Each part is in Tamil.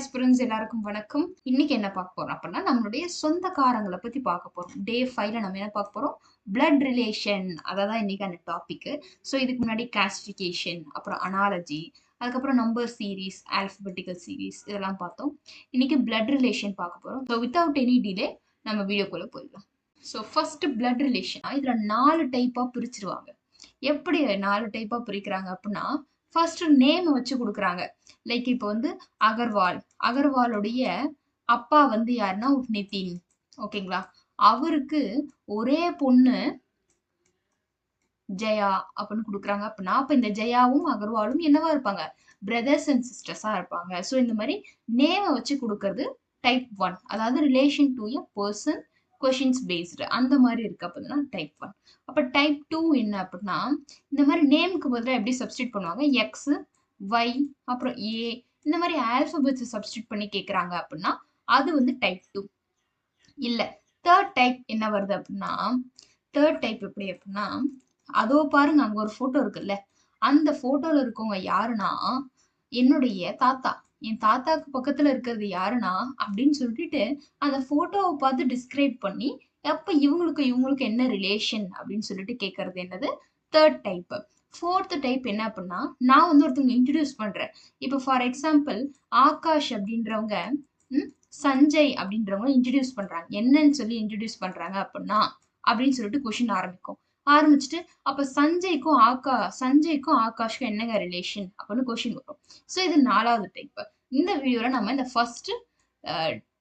ஆஸ்பிரன்ஸ் எல்லாருக்கும் வணக்கம். இன்னைக்கு என்ன பார்க்க போறோம் அப்படின்னா நம்மளுடைய சொந்தக்காரங்களை பத்தி பார்க்க போறோம். டே 5ல நம்ம என்ன பார்க்க போறோம்? Blood relation. அதான் இன்னைக்கான டாபிக். ஸோ இதுக்கு முன்னாடி கிளாசிஃபிகேஷன், அப்புறம் அனாலஜி, அதுக்கப்புறம் நம்பர் சீரீஸ், ஆல்பபெட்டிக்கல் சீரீஸ் இதெல்லாம் பார்த்தோம். இன்னைக்கு பிளட் ரிலேஷன் பார்க்க போறோம். ஸோ வித்தவுட் எனி டிலே நம்ம வீடியோக்குள்ள போயிடலாம். So first blood relation. இதுல 4 டைப்பா பிரிச்சிருவாங்க. எப்படி 4 டைப்பா பிரிக்கிறாங்க அப்படின்னா, ஃபர்ஸ்ட் நேம் வச்சு கொடுக்குறாங்க. லைக் இப்போ வந்து அகர்வாலுடைய அப்பா வந்து யாருன்னா நிதின். ஓகேங்களா? அவருக்கு ஒரே பொண்ணு ஜெயா அப்படின்னு கொடுக்குறாங்க அப்படின்னா, அப்ப இந்த ஜெயாவும் அகர்வாலும் என்னவா இருப்பாங்க? பிரதர்ஸ் அண்ட் சிஸ்டர்ஸா இருப்பாங்க. ஸோ இந்த மாதிரி நேமை வச்சு கொடுக்கறது டைப் 1. அதாவது relation to a person, questions based அந்த மாதிரி இருக்கு அப்படின்னா டைப் 1. அப்ப டைப் 2 என்ன அப்படின்னா, இந்த மாதிரி நேமுக்கு பதிலாக எப்படி சப்ஸ்டியூட் பண்ணுவாங்க? எக்ஸ், ஒய், அப்புறம் ஏ, இந்த மாதிரி ஆல்பபெட்ஸ் சப்ஸ்டியூட் பண்ணி கேட்குறாங்க அப்படின்னா அது வந்து டைப் 2. இல்ல தேர்ட் டைப் என்ன வருது அப்படின்னா, தேர்ட் டைப் எப்படி அப்படின்னா, அதோ பாருங்க அங்க ஒரு போட்டோ இருக்குல்ல, அந்த போட்டோல இருக்கவங்க யாருன்னா என்னுடைய தாத்தா. என் தாத்தாக்கு பக்கத்துல இருக்கிறது யாருன்னா அப்படின்னு சொல்லிட்டு அந்த போட்டோவை பார்த்து டிஸ்கிரைப் பண்ணி அப்ப இவங்களுக்கு என்ன ரிலேஷன் அப்படின்னு சொல்லிட்டு கேட்கறது என்னது? Third type. ஃபோர்த் டைப் என்ன அப்படின்னா, நான் வந்து ஒருத்தவங்க இன்ட்ரடியூஸ் பண்றேன். இப்போ ஃபார் எக்ஸாம்பிள் ஆகாஷ் அப்படின்றவங்க சஞ்சய் அப்படின்றவங்க இன்ட்ரடியூஸ் பண்றாங்க. என்னன்னு சொல்லி இன்ட்ரடியூஸ் பண்றாங்க அப்படின்னா அப்படின்னு சொல்லிட்டு கொஸ்டின் ஆரம்பிச்சுட்டு அப்ப சஞ்சய்க்கும் ஆகாஷ்க்கும் என்னங்க ரிலேஷன் அப்படின்னு கொஸ்டின் வரும். ஸோ இது 4வது டைப். இந்த வீடியோல நம்ம இந்த ஃபர்ஸ்ட்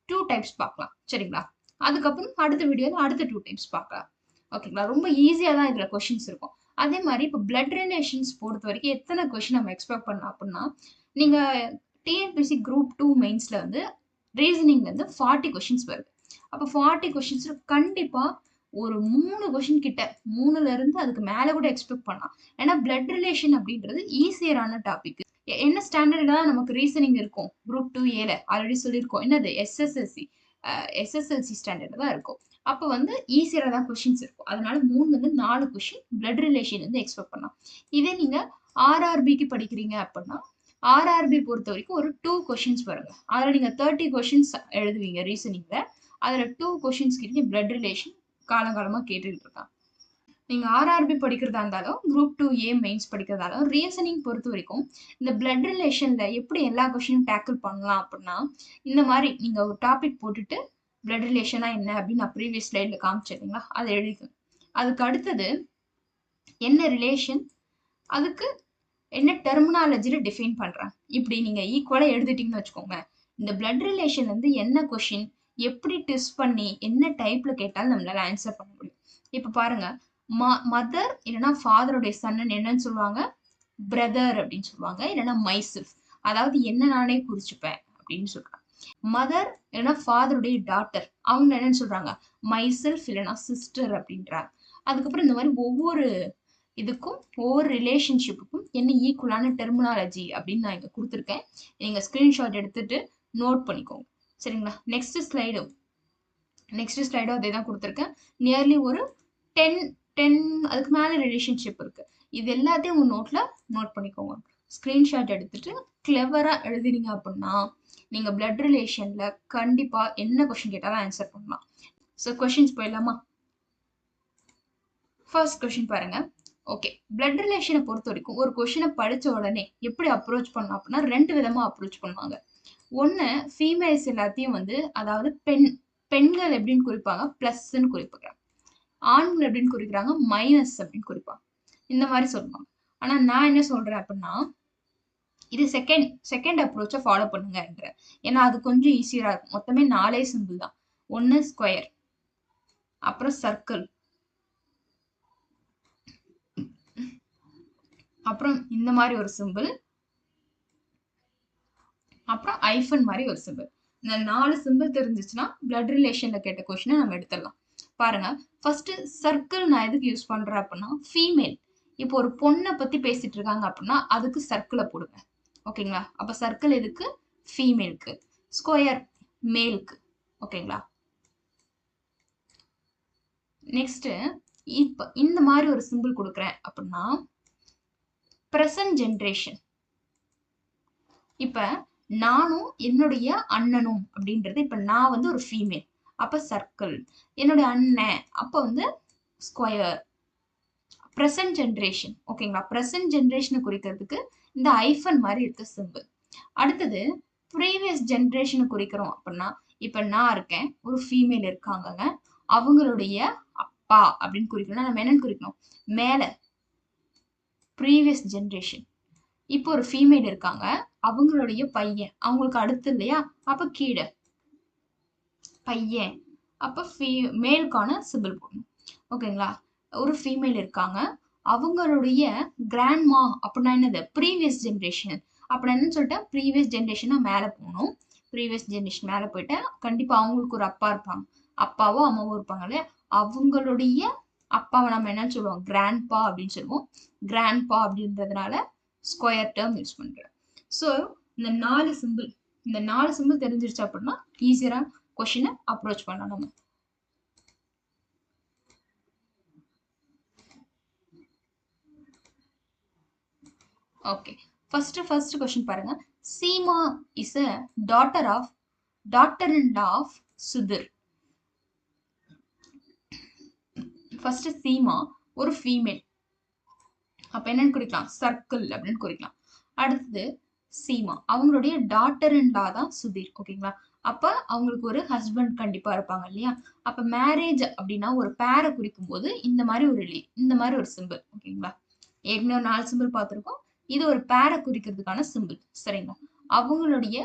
2 டைப்ஸ் பார்க்கலாம். சரிங்களா? அதுக்கப்புறம் அடுத்த வீடியோல அடுத்த 2 டைப்ஸ் பார்க்கலாம். ஓகேங்களா? ரொம்ப ஈஸியா தான் இதுல கொஸ்டின்ஸ் இருக்கும். அதே மாதிரி இப்போ பிளட் ரிலேஷன்ஸ் பொறுத்த வரைக்கும் எத்தனை கொஸ்டின் நம்ம எக்ஸ்பெக்ட் பண்ணலாம் அப்படின்னா, நீங்க டிஎன்பிஎஸ்சி குரூப் 2 மெயின்ஸ்ல வந்து ரீசனிங்ல இருந்து 40 கொஸ்டின்ஸ் வருது. அப்ப 40 கொஸ்டின்ஸ் கண்டிப்பா ஒரு 3 கொஸ்டின் கிட்ட 3ல இருந்து அதுக்கு மேல கூட எக்ஸ்பெக்ட் பண்ணலாம். ஏன்னா பிளட் ரிலேஷன் அப்படின்றது ஈஸியரான டாபிக். என்ன ஸ்டாண்டர்ட்ல நமக்கு ரீசனிங் இருக்கும்? குரூப் 2A ஆல்ரெடி சொல்லியிருக்கோம். என்னது? எஸ்எஸ்எல்சி ஸ்டாண்டர்ட் தான் இருக்கும். அப்ப வந்து ஈஸியரா தான் கொஸ்டின்ஸ் இருக்கும். அதனால 3ல இருந்து 4 கொஸ்டின் பிளட் ரிலேஷன் வந்து எக்ஸ்பெக்ட் பண்ணலாம். இதே நீங்க ஆர்ஆர்பிக்கு படிக்கிறீங்க அப்படின்னா ஆர்ஆர்பி பொறுத்த வரைக்கும் ஒரு 2 கொஸ்டின்ஸ் வருங்க. அதுல நீங்க 30 கொஸ்டின்ஸ் எழுதுவீங்க ரீசனிங்ல. அதுல 2 கொஸ்டின்ஸ் கிட்ட பிளட் ரிலேஷன் காலங்காலமா கேட்டுட்டு இருக்காங்க. நீங்க ஆர்ஆர்பி படிக்கிறதா இருந்தாலும் குரூப் 2A மெயின்ஸ் படிக்கிறதாலும் ரீசனிங் பொறுத்த வரைக்கும் இந்த பிளட் ரிலேஷன்ல எப்படி எல்லா கொஸ்டினும் டேக்கிள் பண்ணலாம் அப்படின்னா, இந்த மாதிரி நீங்க ஒரு டாபிக் போட்டுட்டு பிளட் ரிலேஷனா என்ன அப்படின்னு நான் ப்ரீவியஸ் ஸ்லைட்ல காமிச்சிருந்தீங்களா, அதை எழுதிக்கணும். அதுக்கு அடுத்தது என்ன ரிலேஷன், அதுக்கு என்ன டெர்மினாலஜில டிஃபைன் பண்றாங்க, இப்படி நீங்க ஈக்குவலா எழுதிட்டீங்கன்னு வச்சுக்கோங்க. இந்த பிளட் ரிலேஷன் வந்து என்ன கொஸ்டின் எப்படி டெஸ்ட் பண்ணி என்ன டைப்ல கேட்டாலும் நம்மளால ஆன்சர் பண்ண முடியும். இப்ப பாருங்க, மதர் இல்லைன்னா ஃபாதருடைய சன்னு என்னன்னு சொல்லுவாங்க? பிரதர் அப்படின்னு சொல்லுவாங்க. இல்லைன்னா மைசெல்ஃப், அதாவது என்ன நானே குறிச்சுப்பேன் அப்படின்னு சொல்றாங்க. மதர் இல்லைன்னா ஃபாதருடைய டாட்டர், அவங்க என்னன்னு சொல்றாங்க? மைசெல்ஃப் இல்லைன்னா சிஸ்டர் அப்படின்றாங்க. அதுக்கப்புறம் இந்த மாதிரி ஒவ்வொரு இதுக்கும் ஒவ்வொரு ரிலேஷன்ஷிப்புக்கும் என்ன ஈக்குவலான டெர்மினாலஜி அப்படின்னு நான் இங்க கொடுத்துருக்கேன். நீங்க ஸ்கிரீன்ஷாட் எடுத்துட்டு நோட் பண்ணிக்கோங்க. சரிங்களா? நெக்ஸ்ட் ஸ்லைடோ அதே தான் கொடுத்துருக்கேன். நியர்லி ஒரு 10 அதுக்கு மேல ரிலேஷன்ஷிப் இருக்கு. இது எல்லாத்தையும் உங்க நோட்ல நோட் பண்ணிக்கோங்க. ஸ்கிரீன்ஷாட் எடுத்துட்டு கிளவரா எழுதினீங்க அப்படின்னா நீங்க பிளட் ரிலேஷன்ல கண்டிப்பா என்ன கொஸ்டின் கேட்டாலும் ஆன்சர் பண்ணலாம். ஸோ கொஸ்டின்ஸ் போயிடலாமா? ஃபர்ஸ்ட் கொஸ்டின் பாருங்க. ஓகே, பிளட் ரிலேஷனை பொறுத்த வரைக்கும் ஒரு கொஸ்டினை படிச்ச உடனே எப்படி அப்ரோச் பண்ணலாம் அப்படின்னா 2 விதமா அப்ரோச் பண்ணுவாங்க. ஒன்னு, ஃபீமேல்ஸ் எல்லாத்தையும் வந்து, அதாவது பெண்கள் எப்படின்னு குறிப்பாங்க? பிளஸ்ன்னு குறிப்பாங்க. ஆண்கள் எப்படின்னு குறிக்கிறாங்க? மைனஸ் அப்படின்னு குறிப்பாங்க. இந்த மாதிரி சொல்லுவாங்க. ஆனா நான் என்ன சொல்றேன் அப்படின்னா, இது செகண்ட் அப்ரோச்சை ஃபாலோ பண்ணுங்க. ஏன்னா அது கொஞ்சம் ஈஸியா இருக்கும். மொத்தமே 4 சிம்பிள் தான். ஒன்னு ஸ்கொயர், அப்புறம் சர்க்கிள், அப்புறம் இந்த மாதிரி ஒரு சிம்பிள், அப்புறம் ஐஃபன் மாதிரி ஒரு சிம்பிள். இந்த 4 சிம்பிள் தெரிஞ்சிச்சுன்னா பிளட் ரிலேஷன்ல கேட்ட கொஸ்டினை நம்ம எடுத்துடலாம். பாருங்க, ஃபர்ஸ்ட் சர்க்கிள் நான் எதுக்கு யூஸ் பண்றேன் அப்படின்னா, ஃபீமேல். இப்போ ஒரு பொண்ணை பத்தி பேசிட்டு இருக்காங்க அப்படின்னா அதுக்கு சர்க்கிளை போடுங்க. ஓகேங்களா? அப்ப சர்க்கிள் எதுக்கு? ஃபீமேலுக்கு. ஸ்கொயர் மேலுக்கு. ஓகேங்களா? நெக்ஸ்ட், இப்ப இந்த மாதிரி ஒரு சிம்பிள் கொடுக்குறேன் அப்படின்னா பிரசன்ட் ஜென்ரேஷன். இப்ப நானும் என்னுடைய அண்ணனும் அப்படின்றது இப்ப நான் வந்து ஒரு ஃபீமேல், அப்ப சர்க்கிள். என்னுடைய அண்ணன் அப்ப வந்து ஸ்கொயர். ப்ரெசன்ட் ஜென்ரேஷன் ஓகேங்களா. ப்ரெசன்ட் ஜென்ரேஷனை குறிக்கிறதுக்கு இந்த ஐஃபன் மாதிரி இருக்கு சிம்பிள். அடுத்தது ப்ரீவியஸ் ஜென்ரேஷனை குறிக்கிறோம் அப்படின்னா இப்ப நான் இருக்கேன், ஒரு ஃபீமேல் இருக்காங்கங்க, அவங்களுடைய அப்பா அப்படின்னு குறிக்கணும். நம்ம என்னன்னு குறிக்கணும், மேல ப்ரீவியஸ் ஜென்ரேஷன். இப்போ ஒரு ஃபீமேல் இருக்காங்க, அவங்களுடைய பையன், அவங்களுக்கு அடுத்து இல்லையா, அப்ப கீழே பையன், அப்ப மேலுக்கான சிம்பிள் போடணும் ஓகேங்களா. ஒரு ஃபீமேல் இருக்காங்க, அவங்களுடைய கிராண்ட்மா அப்படின்னா என்னது, ப்ரீவியஸ் ஜென்ரேஷன். அப்படின்னா என்னன்னு சொல்லிட்டு ப்ரீவியஸ் ஜென்ரேஷனா மேல போகணும். ப்ரீவியஸ் ஜென்ரேஷன் மேல போயிட்டேன், கண்டிப்பா அவங்களுக்கு ஒரு அப்பா இருப்பாங்க, அப்பாவோ அம்மாவோ இருப்பாங்க இல்லையா, அவங்களுடைய அப்பாவை நம்ம என்னன்னு சொல்லுவோம், கிராண்ட்பா அப்படின்னு சொல்லுவோம். கிராண்ட்பா அப்படின்றதுனால ஸ்கொயர் டேர்ம் யூஸ் பண்றேன். ஸோ இந்த 4 சிம்பிள் தெரிஞ்சிருச்சு அப்படின்னா ஈஸியா கொஸ்டினை அப்ரோச் பண்ணலாம் நம்ம. ஓகே, ஃபர்ஸ்ட் கொஸ்டின் பாருங்க. Seema is a daughter-in-law of Sudhir. First Seema ஒரு ஃபீமேல், அப்ப என்னன்னு குறிக்கலாம், சர்க்கிள் அப்படின்னு குறிக்கலாம். அடுத்தது சீமா அவங்களுடைய டாட்டர் இன் லா தான் சுதீர் ஓகேங்களா. அப்ப அவங்களுக்கு ஒரு ஹஸ்பண்ட் கண்டிப்பா இருப்பாங்க இல்லையா. அப்ப மேரேஜ் அப்படின்னா ஒரு பேரை குறிக்கும் போது இந்த மாதிரி ஒரு சிம்பிள் ஓகேங்களா. ஏற்கனவே 4 சிம்பிள் பார்த்திருக்கோம், இது ஒரு பேரை குறிக்கிறதுக்கான சிம்பிள் சரிங்களா. அவங்களுடைய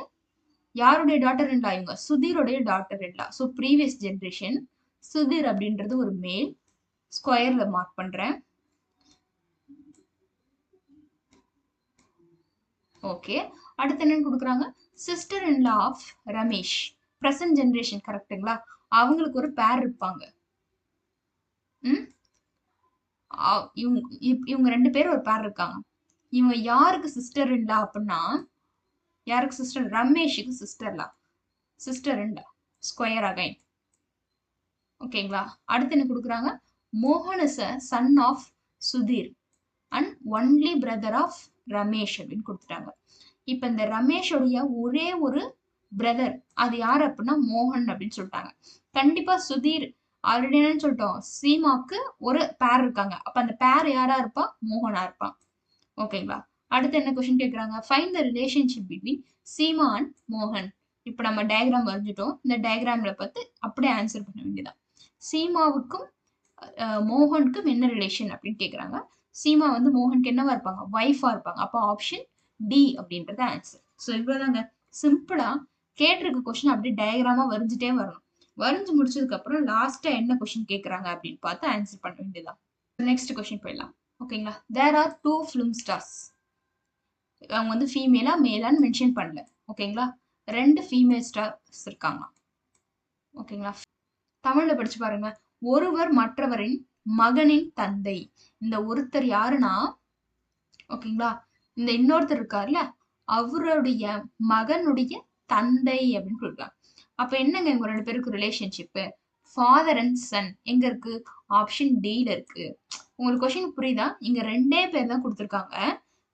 யாருடைய டாட்டர் இன் லா, இவங்க சுதீருடைய daughter in law. So previous generation Sudhir அப்படின்றது ஒரு மேல், ஸ்கொயர்ல மார்க் பண்றேன். ஓகே, அடுத்து என்னன்னு கொடுக்குறாங்க, sister in law of Ramesh, present generation கரெக்ட்டுங்களா. அவங்களுக்கு ஒரு பேர் இருப்பாங்க. இவங்க 2 பேரும் ஒரு பேர் இருக்காங்க. இவங்க யாருக்கு சிஸ்டர் இன் லா அப்படின்னா, யாருக்கு சிஸ்டர், ரமேஷுக்கு sister in law square again ஓகேங்களா. அடுத்து என்ன கொடுக்குறாங்க, மோகன் is a son of Sudhir and only brother of Ramesh அப்படின்னு கொடுத்துட்டாங்க. இப்ப இந்த ரமேஷோடைய ஒரே ஒரு பிரதர், அது யாரு அப்படின்னா மோகன் அப்படின்னு சொல்லிட்டாங்க. கண்டிப்பா சுதீர் ஆல்ரெடி என்னன்னு சொல்லிட்டோம், சீமாக்கு ஒரு பேர் இருக்காங்க, அப்ப அந்த பேர் யாரா இருப்பா, மோகனா இருப்பான் ஓகேங்களா. அடுத்து என்ன கொஸ்டின் கேக்குறாங்க, find the relationship between Seema and மோகன். இப்ப நம்ம டயக்ராம் வரைஞ்சிட்டோம், இந்த டயக்ராம்ல பார்த்து அப்படியே ஆன்சர் பண்ண வேண்டியதான். சீமாவுக்கும் மோகனுக்கும் என்ன ரிலேஷன் அப்படின்னு கேக்குறாங்க. சீமா வந்து மோகனுக்கு என்னவா இருப்பாங்க, ஒய்ஃபா இருப்பாங்க, அப்ப ஆப்ஷன் டி அப்படின்றது ஆன்சர். ஸோ இவ்வளவுதாங்க, சிம்பிளா கேட்டிருக்க கொஸ்டின் அப்படியே டயக்ராமா வரைஞ்சிட்டே வரணும். வரைஞ்சு முடிச்சதுக்கு அப்புறம் லாஸ்டா என்ன கொஸ்டின் கேக்குறாங்க அப்படின்னு பார்த்து ஆன்சர் பண்ண வேண்டியதான். நெக்ஸ்ட் கொஸ்டின் போயிடலாம் ஓகேங்களா. There are 2 film stars. அவங்க வந்து ஃபீமேலா மேலான்னு மென்ஷன் பண்ணல ஓகேங்களா. 2 ஃபீமேல் ஸ்டார்ஸ் இருக்காங்க ஓகேங்களா. தமிழ்ல படிச்சு பாருங்க. ஒருவர் மற்றவரின் மகனின் தந்தை. இந்த ஒருத்தர் யாருன்னா ஓகேங்களா, இந்த இன்னொருத்தர் இருக்காருல்ல, அவருடைய மகனுடைய தந்தை அப்படின்னு சொல்றாங்க. அப்ப என்னங்க இவங்க 2 பேருக்கு ரிலேஷன்ஷிப், ஃபாதர் அண்ட் சன் எங்க இருக்கு, ஆப்ஷன் டில இருக்கு. உங்களுக்கு கொஸ்டின் புரியுதா, இங்க 2 பேர் தான் கொடுத்திருக்காங்க.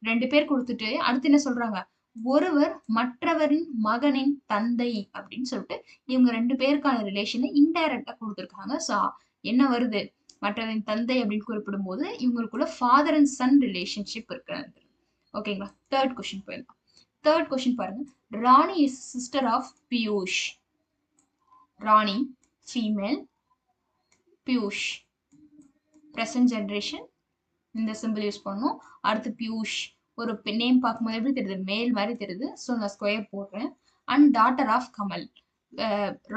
2 பேர் கொடுத்துட்டு அடுத்து என்ன சொல்றாங்க, ஒருவர் மற்றவரின் மகனின் தந்தை அப்படின்னு சொல்லிட்டு இவங்க 2 பேருக்கான ரிலேஷனை இன்டைரக்டா கொடுத்துருக்காங்க. ஸோ என்ன வருது, மற்றவரின் தந்தை அப்படின்னு குறிப்பிடும் போது இவங்களுக்குள்ள ஃபாதர் அண்ட் சன் ரிலேஷன்ஷிப் இருக்கு ஓகேங்களா. தேர்ட் கொஸ்டின் போயிடலாம். தேர்ட் கொஸ்டின் பாருங்க. Rani is sister of Piyush. Rani female, Piyush present generation, இந்த சிம்பிள் யூஸ் பண்ணணும். அடுத்து பியூஷ் ஒரு நேம் பார்க்கும்போது எப்படி தெரியுது, மேல் மாதிரி தெரியுது, ஸோ நான் ஸ்கொயர் போடுறேன். And daughter of Kamal.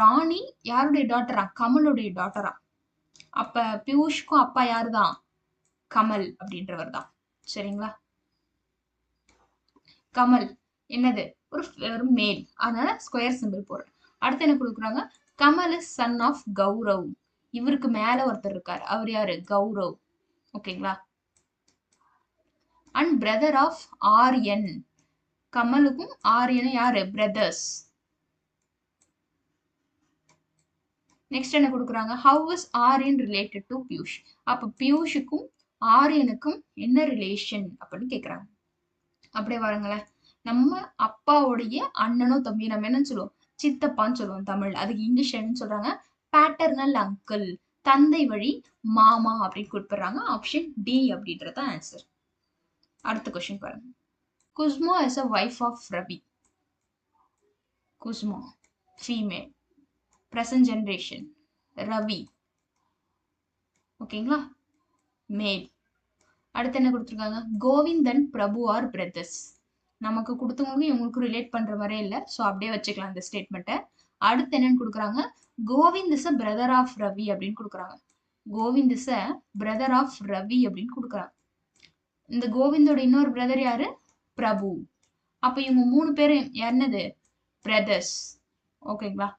Rani யாருடைய டாட்டரா, கமலுடைய டாட்டரா. அப்ப பியூஷ்க்கும் அப்பா யாரு தான், கமல் அப்படின்றவர் தான் சரிங்களா. கமல் என்னது, ஒரு மேல், அதனால ஸ்கொயர் சிம்பிள் போடுறேன். அடுத்து என்ன கொடுக்குறாங்க, Kamal is son of Gaurav. இவருக்கு மேல ஒருத்தர் இருக்காரு, அவர் யாரு, கௌரவ் ஓகேங்களா. And brother of Aryan. கமலுக்கும் ஆர்யனும் யாரு, பிரதர்ஸ். நெக்ஸ்ட் என்ன கொடுக்குறாங்க, how is Aryan related to Piyush. அப்ப பியூஷுக்கும் ஆர்யனுக்கும் என்ன ரிலேஷன் அப்படின்னு கேக்குறாங்க. அப்படியே வாருங்களேன். நம்ம அப்பாவுடைய அண்ணனோ தம்பி நம்ம என்ன சொல்லுவோம், சித்தப்பான்னு சொல்லுவோம் தமிழ். அதுக்கு இங்கிலீஷ் என்ன சொல்றாங்க, பேட்டர்னல் அங்கிள், தந்தை வழி மாமா அப்படின்னு குறிப்பிடுறாங்க. ஆப்ஷன் டி அப்படின்றது ஆன்சர். அடுத்த கொஸ்டின் பாருங்க. Kusmo is a wife of Ravi. Kusmo female, present generation Ravi, ஓகேங்களா, மேல். அடுத்து என்ன கொடுத்துருக்காங்க, கோவிந்தன் பிரபு ஆர் பிரதர்ஸ். நமக்கு கொடுத்தவங்களுக்கு இவங்களுக்கு ரிலேட் பண்ற மாதிரியே இல்லை, ஸோ அப்படியே வச்சுக்கலாம் இந்த ஸ்டேட்மெண்ட்டை. அடுத்து என்னன்னு கொடுக்குறாங்க, Govind is a brother of Ravi அப்படின்னு கொடுக்குறாங்க. Govind is a brother of Ravi அப்படின்னு கொடுக்குறாங்க. இந்த கோவிந்தோட இன்னொரு பிரதர் யாரு, பிரபு. அப்ப இவங்க 3 பேரும் என்னது, பிரதர்ஸ். ஓகேங்களா,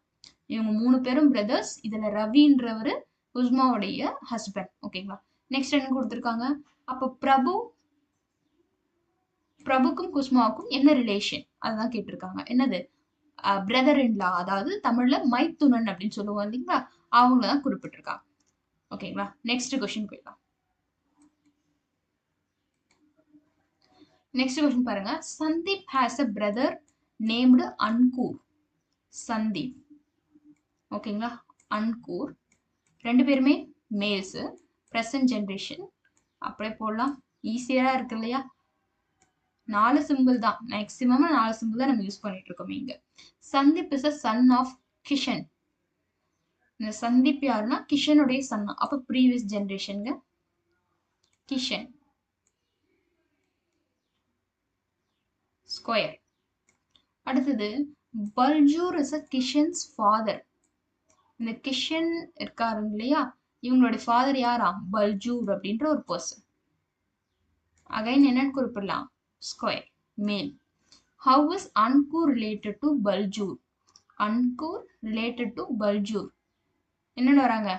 இவங்க 3 பேரும் பிரதர்ஸ். இதுல ரவின்றவரு உஸ்மாவுடைய ஹஸ்பண்ட். ஓகேங்களா, நெக்ஸ்ட் என்ன கொடுத்துருக்காங்க, அப்ப பிரபுக்கும் குஸ்மாவுக்கும் என்ன ரிலேஷன் அதுதான் கேட்டிருக்காங்க. என்னது, பிரதர் இன்லா, அதாவது தமிழ்ல மைத்துனன் அப்படின்னு சொல்லுவோம் இல்லைங்களா, அவங்கள தான் குறிப்பிட்டிருக்காங்க. ஓகேங்களா, நெக்ஸ்ட் கொஸ்டின் போயிடலாம். நெக்ஸ்ட் கொஸ்டின் பாருங்க. Sandeep has a brother named Ankur. Sandeep, ஓகேங்களா, அன்கூர். 2 பேருமே மேல்ஸ், பிரசன்ட் ஜெனரேஷன். அப்படியே போடலாம், ஈஸியா இருக்கு இல்லையா. 4 சிம்பிள் தான், மேக்சிமம் 4 சிம்பிள் தான் நம்ம யூஸ் பண்ணிட்டு இருக்கோம் இங்க. Sandeep is a son of Kishan. இந்த சந்தீப் யாருன்னா கிஷனுடைய சன். அப்ப ப்ரீவியஸ் ஜெனரேஷன்ங்க, கிஷன் ஸ்கொயர். அடுத்தது பல்ஜூர் இஸ் அ கிஷன்ஸ் ஃபாதர். இந்த கிஷன் இருக்காருங்க இல்லையா, இவங்களுடைய ஃபாதர் யாரா, பல்ஜூர் அப்படின்ற ஒரு பர்சன். அகைன் என்னன்னு குறிப்பிடலாம், square, male. How is Ankur related to Baljur. Ankur related to Baljur என்னன்னு வராங்க,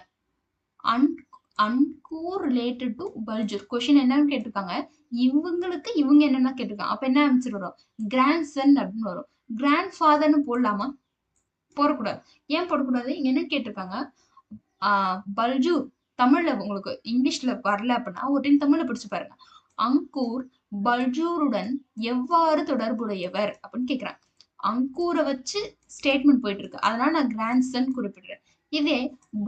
Ankur related to Baljur. Question என்னன்னு கேட்டிருக்காங்க, இவங்களுக்கு இவங்க என்னன்னா கேட்டிருக்காங்க. அப்ப என்ன ஆன்சர் வரும், கிராண்ட் சன் அப்படின்னு வரும். கிராண்ட் ஃபாதர்னு போடலாமா, போடக்கூடாது. ஏன் போடக்கூடாது, இங்க என்ன கேட்டிருக்காங்க, பல்ஜூர் தமிழ்ல உங்களுக்கு இங்கிலீஷ்ல வரல அப்படின்னா ஒரு டைம் தமிழ்ல படிச்சு பாருங்க. அங்கூர் பல்ஜூருடன் எவ்வாறு தொடர்புடையவர் அப்படின்னு கேக்குறாங்க. அங்கூரை வச்சு ஸ்டேட்மெண்ட் போயிட்டு இருக்கு, அதனால நான் கிராண்ட் சன் குறிப்பிடுறேன். இதே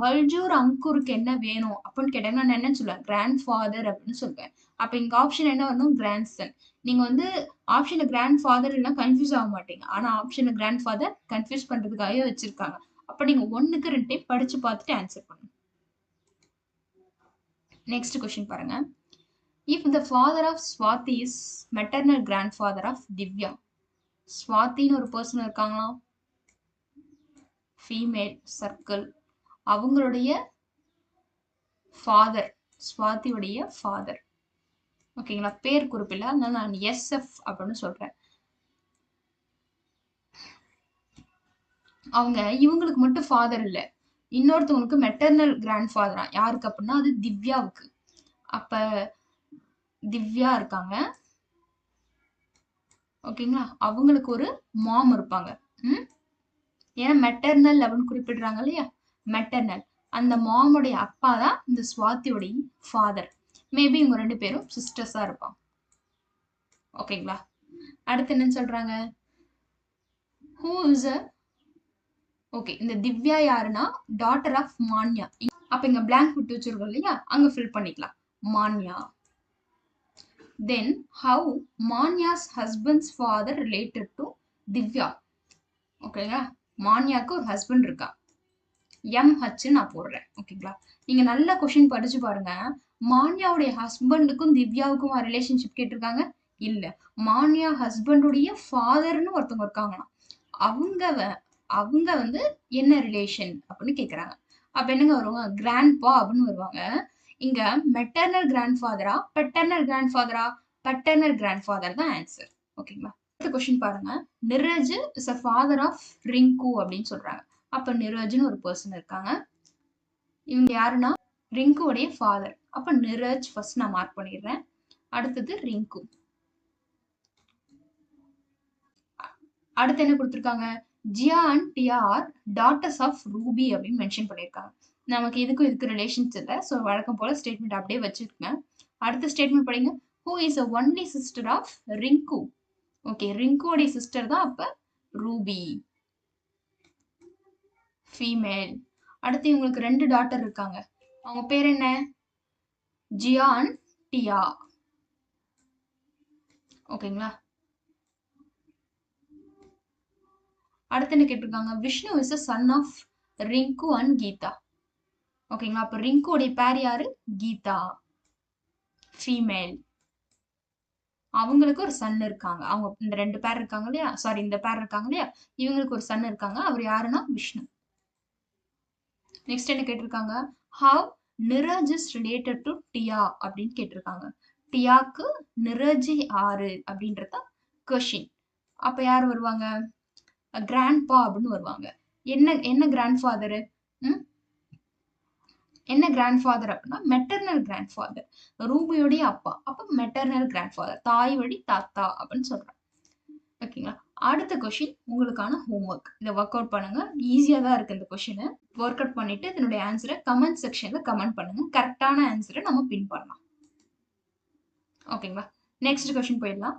பல்ஜூர் அங்கூருக்கு என்ன வேணும் அப்படின்னு கேட்டாங்கன்னா நான் என்ன சொல்லுவேன், கிராண்ட் ஃபாதர் அப்படின்னு சொல்லுவேன். அப்ப இங்க ஆப்ஷன் என்ன வரணும், கிராண்ட் சன். நீங்க வந்து ஆப்ஷன்ல கிராண்ட் ஃபாதர் எல்லாம் கன்ஃபியூஸ் ஆக மாட்டீங்க, ஆனா ஆப்ஷன்ல கிராண்ட் ஃபாதர் கன்ஃபியூஸ் பண்றதுக்காகவே வச்சிருக்காங்க. அப்ப நீங்க 1க்கு 2 டைம் படிச்சு பார்த்துட்டு ஆன்சர் பண்ணுங்க. நெக்ஸ்ட் கொஸ்டின் பாருங்க. If the father of Swati is maternal grandfather of Divya. ஸ்வாதின்னு ஒரு பர்சன் இருக்காங்களா, ஃபீமேல், சர்க்கிள். அவங்களுடைய ஃபாதர், ஸ்வாதியுடைய ஃபாதர். ஓகேங்களா, பேர் குறிப்பில்ல, அதனால நான் எஸ்எஃப் அப்படின்னு சொல்றேன். அவங்க இவங்களுக்கு மட்டும் ஃபாதர் இல்ல, இன்னொருத்தவங்களுக்கு மெட்டர்னல் கிராண்ட் ஃபாதரா. யாருக்கு அப்படின்னா அது திவ்யாவுக்கு. அப்ப திவ்யா இருக்காங்க, ஓகேங்களா, அவங்களுக்கு ஒரு மாம் இருப்பாங்க. ஏன்னா மெட்டர்னல் அப்படின்னு குறிப்பிடுறாங்க இல்லையா, மெட்டர்னல். அந்த மாமுடைய அப்பா தான் இந்த ஸ்வாதியோடைய ஃபாதர். மேபி இவங்க 2 பேரும் சிஸ்டர்ஸா இருப்பாங்க. ஓகேங்களா, அடுத்து என்னன்னு சொல்றாங்க, ஹூ இஸ் அ, ஓகே, இந்த திவ்யா யாருன்னா டாட்டர் ஆஃப் மான்யா. அப்ப இங்க பிளாங்க் விட்டு வச்சிருக்கோம் இல்லையா, அங்க ஃபில் பண்ணிக்கலாம், Manya. Then how Manya's husband's father related to Divya. ஓகேங்களா, மான்யாக்கு ஒரு ஹஸ்பண்ட் இருக்கா, MH நான் போடுறேன். ஓகேங்களா, நீங்க நல்ல கொஸ்டின் படிச்சு பாருங்க. மான்யாவுடைய ஹஸ்பண்டுக்கும் திவ்யாவுக்கும் ரிலேஷன்ஷிப் கேட்டிருக்காங்க இல்ல, மான்யா ஹஸ்பண்டுடைய ஃபாதர்னு ஒருத்தவங்க இருக்காங்களாம், அவங்க வந்து என்ன ரிலேஷன் அப்படின்னு கேக்குறாங்க. அப்ப என்னங்க வருவாங்க, கிராண்ட்பா அப்படின்னு வருவாங்க. இங்க மெட்டர்னல் கிராண்ட் ஃபாதரா, பெட்டர்னல் கிராண்ட் ஃபாதரா, பெட்டர்னல் கிராண்ட் ஃபாதர் தான் ஆன்சர். ஓகேங்களா, அடுத்த கொஸ்டின் பாருங்க. Neeraj is a father of Rinku அப்படின்னு சொல்றாங்க. அப்ப நிரஜ்னு ஒரு பர்சன் இருக்காங்க, இவங்க யாருன்னா ரிங்குடைய ஃபாதர். அப்ப நிரஜ் ஃபர்ஸ்ட் நான் மார்க் பண்ணிடுறேன். அடுத்தது ரிங்கு. அடுத்து என்ன கொடுத்துருக்காங்க, Jiya and Diya are daughters of Ruby அப்படின்னு மென்ஷன் பண்ணியிருக்காங்க. நமக்கு இதுக்கு ரிலேஷன்ஸ் இல்லை, ஸோ வழக்கம் போல ஸ்டேட்மெண்ட் அப்படியே வச்சிருக்கேன். அடுத்த ஸ்டேட்மெண்ட் படிங்க. Who is a only sister of Rinku. Okay, ரிங்கோடைய சிஸ்டர் தான் அப்ப ரூபி, ஃபீமேல். அடுத்து இவங்களுக்கு 2 டாட்டர் இருக்காங்க. அவங்க பேர் என்ன? ஜியா அண்ட் டியா. ஓகேங்களா? அடுத்து என்ன கேட்டிருக்காங்க? Vishnu is a son of Rinku and Geetha. ஓகேங்களா? அப்ப ரிங்குடைய பேர் யாரு? கீதா, ஃபீமேல். அவங்களுக்கு ஒரு சன் இருக்காங்க. அவங்க இந்த 2 பேர் இருக்காங்க இல்லையா? சாரி, இந்த பேர் இருக்காங்க இல்லையா? இவங்களுக்கு ஒரு சன் இருக்காங்க. அவர் யாருன்னா விஷ்ணு. நெக்ஸ்ட் என்ன கேட்டிருக்காங்க? How Neeraj is related to Diya அப்படின்னு கேட்டிருக்காங்க. டியாக்கு நிரஜ் யாரு அப்படின்றத கொஷின். அப்ப யார் வருவாங்க? கிராண்ட்பா அப்படின்னு வருவாங்க. என்ன என்ன கிராண்ட்ஃபாதரு? என்ன கிராண்ட்ஃபாதர் அப்படின்னா மெட்டர்னல் கிராண்ட்ஃபாதர். ரூபியோடைய அப்பா. அப்ப மெட்டர்னல் கிராண்ட்ஃபாதர், தாய் வழி தாத்தா அப்படின்னு சொல்றாங்க. ஓகேங்களா? அடுத்த கொஸ்டின் உங்களுக்கான ஹோம்ஒர்க். இதை ஒர்க் அவுட் பண்ணுங்க. ஈஸியா தான் இருக்கு இந்த கொஸ்டின். ஒர்க் அவுட் பண்ணிட்டு இதனுடைய ஆன்சரை கமெண்ட் செக்ஷன்ல கமெண்ட் பண்ணுங்க. கரெக்டான ஆன்சரை நம்ம பின் பண்ணலாம். ஓகேங்களா? நெக்ஸ்ட் கொஸ்டின் போயிடலாம்.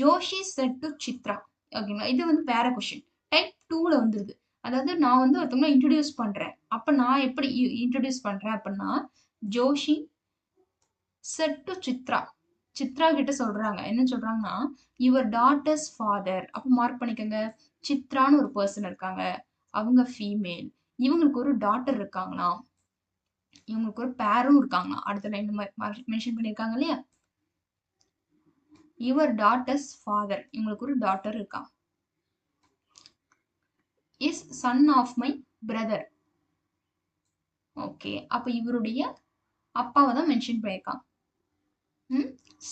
Joshi set to Chitra. ஓகேங்களா? இது வந்து வேற கொஸ்டின். டைப் 2ல வந்துருது. அதாவது நான் வந்து ஒருத்தவங்க இன்ட்ரடியூஸ் பண்றேன். அப்ப நான் எப்படி இன்ட்ரடியூஸ் பண்றேன் அப்படின்னா, ஜோஷி செட் டு சித்ரா. சித்ரா கிட்ட சொல்றாங்க. என்ன சொல்றாங்கன்னா, யுவர் டாட்டர்ஸ் ஃபாதர். அப்ப மார்க் பண்ணிக்கோங்க. சித்ரான்னு ஒரு பர்சன் இருக்காங்க. அவங்க ஃபீமேல். இவங்களுக்கு ஒரு டாட்டர் இருக்காங்களாம். இவங்களுக்கு ஒரு பேரும் இருக்காங்களாம். அடுத்த லைன் மென்ஷன் பண்ணிருக்காங்க இல்லையா? Your daughter's father. இவங்களுக்கு ஒரு டாட்டர் இருக்காங்க. Is son of my brother. Okay, அப்ப இவருடைய அப்பாவை தான் மென்ஷன் பண்ணியிருக்காங்க.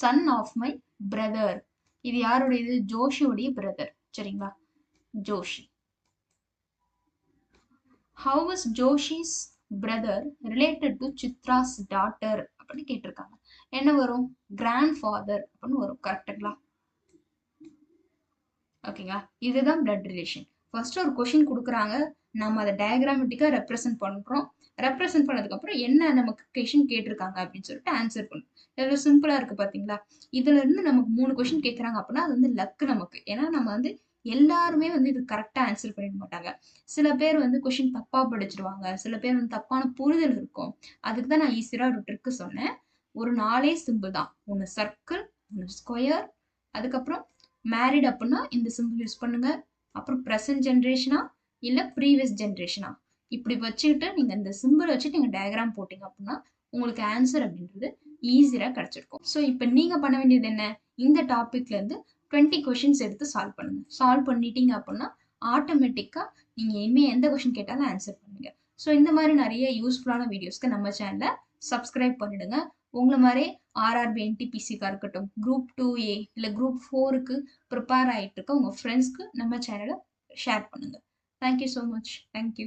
Son of my brother. இது யாருடையது? ஜோஷியுடைய பிரதர். சரிங்களா? Joshi. How is Joshi's brother related to Chitra's daughter அப்படின்னு கேட்டிருக்காங்க. என்ன வரும்? கிராண்ட் ஃபாதர் அப்படின்னு வரும். கரெக்டுங்களா? ஓகேங்களா? இதுதான் பிளட் ரிலேஷன். ஃபர்ஸ்ட் ஒரு கொஸ்டின் கொடுக்குறாங்க, நம்ம அதை டயக்ராமேட்டிக்கா ரெப்ரசென்ட் பண்றோம். ரெப்ரசென்ட் பண்ணதுக்கு அப்புறம் என்ன நமக்கு கொஸ்டின் கேட்டிருக்காங்க அப்படின்னு சொல்லிட்டு ஆன்சர் பண்ணும். எவ்வளவு சிம்பிளா இருக்கு பாத்தீங்களா? இதுல இருந்து நமக்கு 3 கொஸ்டின் கேட்கறாங்க அப்படின்னா அது வந்து லக் நமக்கு. ஏன்னா நம்ம வந்து எல்லாருமே வந்து இது கரெக்டா ஆன்சர் பண்ணிட மாட்டாங்க. சில பேர் வந்து கொஸ்டின் தப்பா படிச்சிருவாங்க. சில பேர் வந்து தப்பான புரிதல் இருக்கும். அதுக்கு தான் நான் ஈஸியா ஒரு ட்ரிக் சொன்னேன். ஒரு 4 சிம்பிள் தான். ஒன்னு சர்க்கிள், ஒன்னு ஸ்கொயர், அதுக்கப்புறம் மேரிட் அப்படின்னா இந்த சிம்பிள் யூஸ் பண்ணுங்க. அப்புறம் ப்ரெசன்ட் ஜென்ரேஷனா இல்ல ப்ரீவியஸ் ஜென்ரேஷனா, இப்படி வச்சுக்கிட்டு நீங்க இந்த சிம்பிள் வச்சுட்டு நீங்க டயக்ராம் போட்டீங்க அப்படின்னா உங்களுக்கு ஆன்சர் அப்படின்றது ஈஸியா கிடைச்சிருக்கும். ஸோ இப்போ நீங்க பண்ண வேண்டியது என்ன? இந்த டாபிக்ல இருந்து 20 கொஸ்டின்ஸ் எடுத்து சால்வ் பண்ணுங்க. சால்வ் பண்ணிட்டீங்க அப்படின்னா ஆட்டோமேட்டிக்கா நீங்க இனிமே எந்த கொஸ்டின் கேட்டாலும் ஆன்சர் பண்ணுங்க. ஸோ இந்த மாதிரி நிறைய யூஸ்ஃபுல்லான வீடியோஸ்க்கு நம்ம சேனலை சப்ஸ்கிரைப் பண்ணிடுங்க. உங்களை மாதிரி ஆர்ஆர்பி என்டிபிசிக்கா இருக்கட்டும், குரூப் 2A இல்ல குரூப் 4க்கு ப்ரிப்பேர் ஆயிட்டு இருக்க உங்க ஃப்ரெண்ட்ஸ்க்கு நம்ம சேனலை ஷேர் பண்ணுங்க. Thank you so much. தேங்க்யூ.